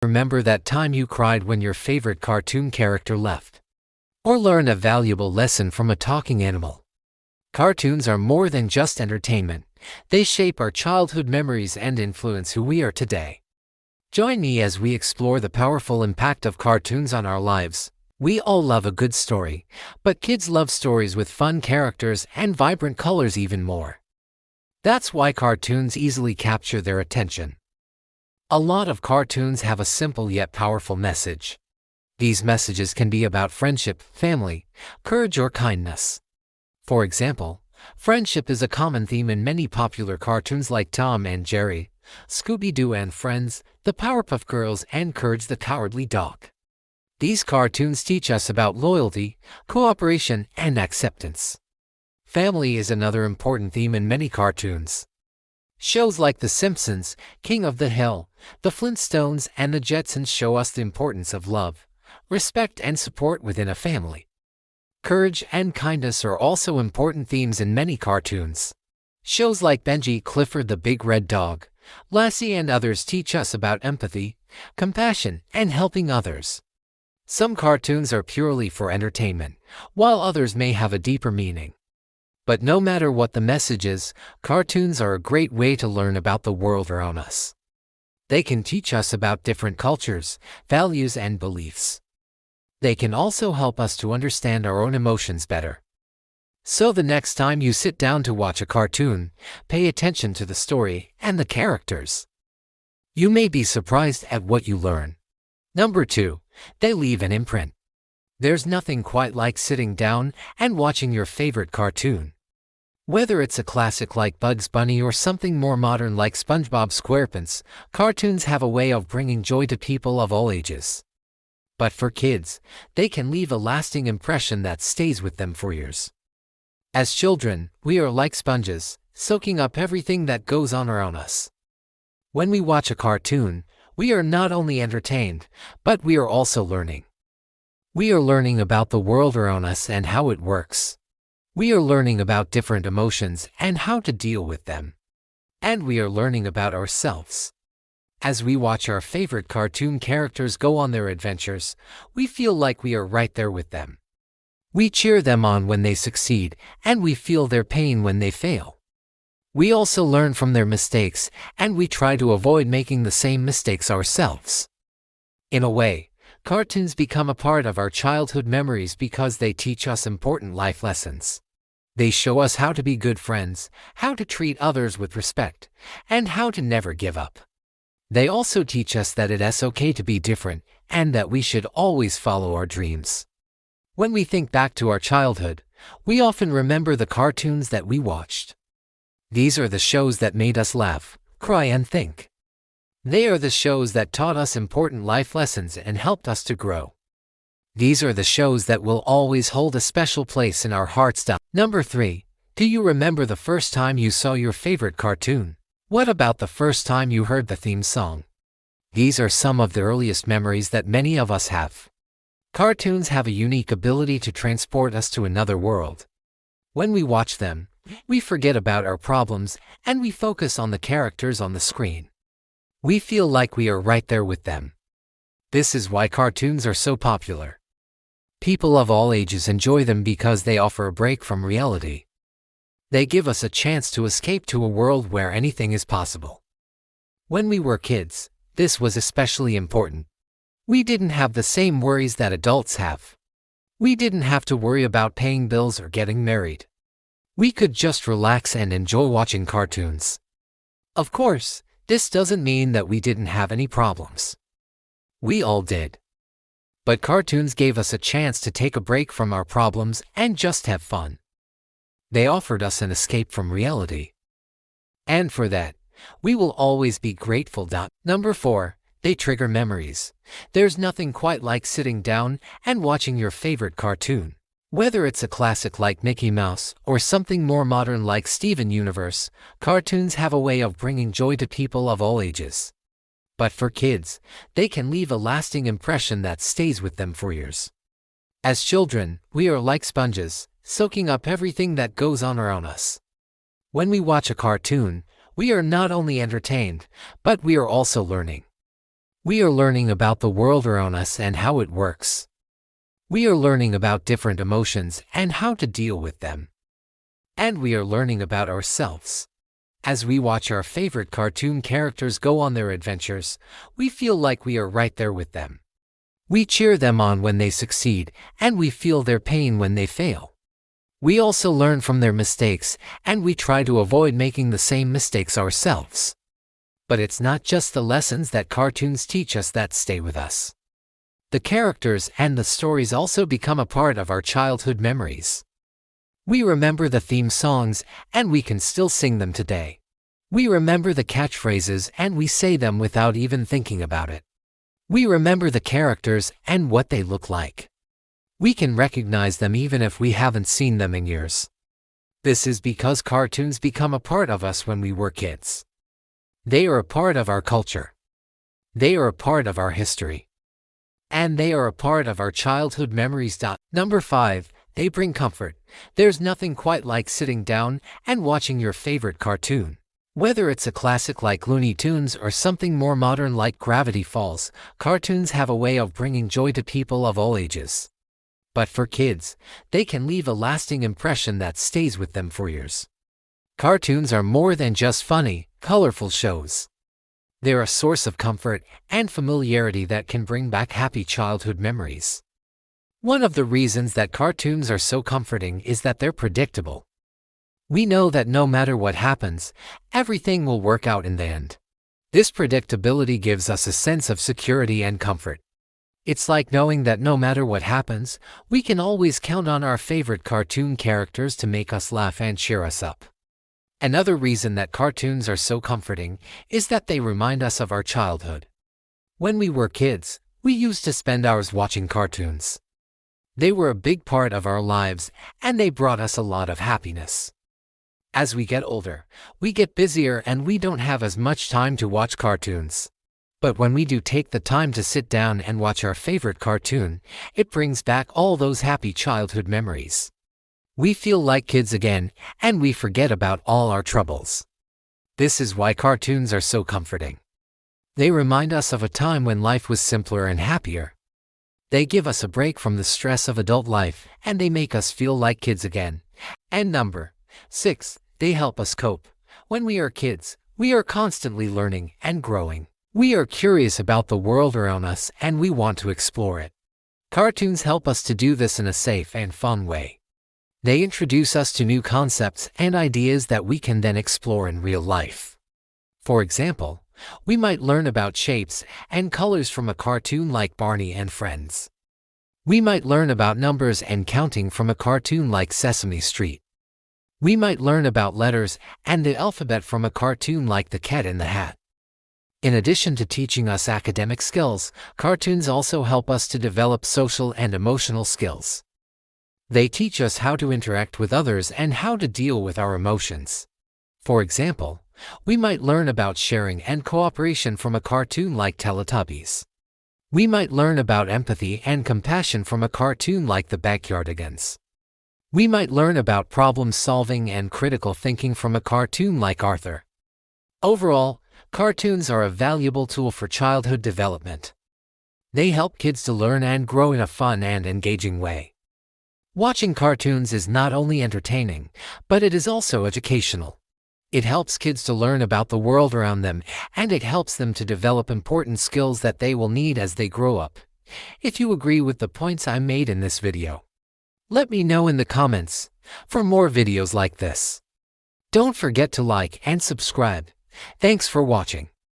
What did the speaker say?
remember that time you cried when your favorite cartoon character left? Or learned a valuable lesson from a talking animal? Cartoons are more than just entertainment. They shape our childhood memories and influence who we are today. Join me as we explore the powerful impact of cartoons on our lives. We all love a good story, but kids love stories with fun characters and vibrant colors even more. That's why cartoons easily capture their attention. A lot of cartoons have a simple yet powerful message. These messages can be about friendship, family, courage, or kindness. For example, friendship is a common theme in many popular cartoons like Tom and Jerry, Scooby-Doo and Friends, the Powerpuff Girls, and Courage the Cowardly Dog. These cartoons teach us about loyalty, cooperation, and acceptance. Family is another important theme in many cartoons. Shows like The Simpsons, King of the Hill, The Flintstones, and The Jetsons show us the importance of love, respect, and support within a family. Courage and kindness are also important themes in many cartoons. Shows like Benji, Clifford the Big Red Dog, Lassie, and others teach us about empathy, compassion, and helping others. Some cartoons are purely for entertainment, while others may have a deeper meaning. But no matter what the message is, cartoons are a great way to learn about the world around us. They can teach us about different cultures, values, and beliefs. They can also help us to understand our own emotions better. So the next time you sit down to watch a cartoon, pay attention to the story and the characters. You may be surprised at what you learn. Number 2. They leave an imprint. There's nothing quite like sitting down and watching your favorite cartoon. Whether it's a classic like Bugs Bunny or something more modern like SpongeBob SquarePants, cartoons have a way of bringing joy to people of all ages. But for kids, they can leave a lasting impression that stays with them for years. As children, we are like sponges, soaking up everything that goes on around us. When we watch a cartoon, we are not only entertained, but we are also learning. We are learning about the world around us and how it works. We are learning about different emotions and how to deal with them. And we are learning about ourselves. As we watch our favorite cartoon characters go on their adventures, we feel like we are right there with them. We cheer them on when they succeed, and we feel their pain when they fail. We also learn from their mistakes, and we try to avoid making the same mistakes ourselves. In a way, cartoons become a part of our childhood memories because they teach us important life lessons. They show us how to be good friends, how to treat others with respect, and how to never give up. They also teach us that it's okay to be different, and that we should always follow our dreams. When we think back to our childhood, we often remember the cartoons that we watched. These are the shows that made us laugh, cry, and think. They are the shows that taught us important life lessons and helped us to grow. These are the shows that will always hold a special place in our hearts. Number 3. Do you remember the first time you saw your favorite cartoon? What about the first time you heard the theme song? These are some of the earliest memories that many of us have. Cartoons have a unique ability to transport us to another world. When we watch them, we forget about our problems and we focus on the characters on the screen. We feel like we are right there with them. This is why cartoons are so popular. People of all ages enjoy them because they offer a break from reality. They give us a chance to escape to a world where anything is possible. When we were kids, this was especially important. We didn't have the same worries that adults have. We didn't have to worry about paying bills or getting married. We could just relax and enjoy watching cartoons. Of course, this doesn't mean that we didn't have any problems. We all did. But cartoons gave us a chance to take a break from our problems and just have fun. They offered us an escape from reality. And for that, we will always be grateful. Number 4. They trigger memories. There's nothing quite like sitting down and watching your favorite cartoon. Whether it's a classic like Mickey Mouse or something more modern like Steven Universe, cartoons have a way of bringing joy to people of all ages. But for kids, they can leave a lasting impression that stays with them for years. As children, we are like sponges, soaking up everything that goes on around us. When we watch a cartoon, we are not only entertained, but we are also learning. We are learning about the world around us and how it works. We are learning about different emotions and how to deal with them. And we are learning about ourselves. As we watch our favorite cartoon characters go on their adventures, we feel like we are right there with them. We cheer them on when they succeed, and we feel their pain when they fail. We also learn from their mistakes, and we try to avoid making the same mistakes ourselves. But it's not just the lessons that cartoons teach us that stay with us. The characters and the stories also become a part of our childhood memories. We remember the theme songs, and we can still sing them today. We remember the catchphrases, and we say them without even thinking about it. We remember the characters and what they look like. We can recognize them even if we haven't seen them in years. This is because cartoons become a part of us when we were kids. They are a part of our culture. They are a part of our history. And they are a part of our childhood memories. Number 5. They bring comfort. There's nothing quite like sitting down and watching your favorite cartoon. Whether it's a classic like Looney Tunes or something more modern like Gravity Falls, cartoons have a way of bringing joy to people of all ages. But for kids, they can leave a lasting impression that stays with them for years. Cartoons are more than just funny, colorful shows. They're a source of comfort and familiarity that can bring back happy childhood memories. One of the reasons that cartoons are so comforting is that they're predictable. We know that no matter what happens, everything will work out in the end. This predictability gives us a sense of security and comfort. It's like knowing that no matter what happens, we can always count on our favorite cartoon characters to make us laugh and cheer us up. Another reason that cartoons are so comforting is that they remind us of our childhood. When we were kids, we used to spend hours watching cartoons. They were a big part of our lives, and they brought us a lot of happiness. As we get older, we get busier and we don't have as much time to watch cartoons. But when we do take the time to sit down and watch our favorite cartoon, it brings back all those happy childhood memories. We feel like kids again, and we forget about all our troubles. This is why cartoons are so comforting. They remind us of a time when life was simpler and happier. They give us a break from the stress of adult life, and they make us feel like kids again. And number 6, they help us cope. When we are kids, we are constantly learning and growing. We are curious about the world around us, and we want to explore it. Cartoons help us to do this in a safe and fun way. They introduce us to new concepts and ideas that we can then explore in real life. For example, we might learn about shapes and colors from a cartoon like Barney and Friends. We might learn about numbers and counting from a cartoon like Sesame Street. We might learn about letters and the alphabet from a cartoon like The Cat in the Hat. In addition to teaching us academic skills, cartoons also help us to develop social and emotional skills. They teach us how to interact with others and how to deal with our emotions. For example, we might learn about sharing and cooperation from a cartoon like Teletubbies. We might learn about empathy and compassion from a cartoon like The Backyardigans. We might learn about problem solving and critical thinking from a cartoon like Arthur. Overall, cartoons are a valuable tool for childhood development. They help kids to learn and grow in a fun and engaging way. Watching cartoons is not only entertaining, but it is also educational. It helps kids to learn about the world around them, and it helps them to develop important skills that they will need as they grow up. If you agree with the points I made in this video, let me know in the comments for more videos like this. Don't forget to like and subscribe. Thanks for watching.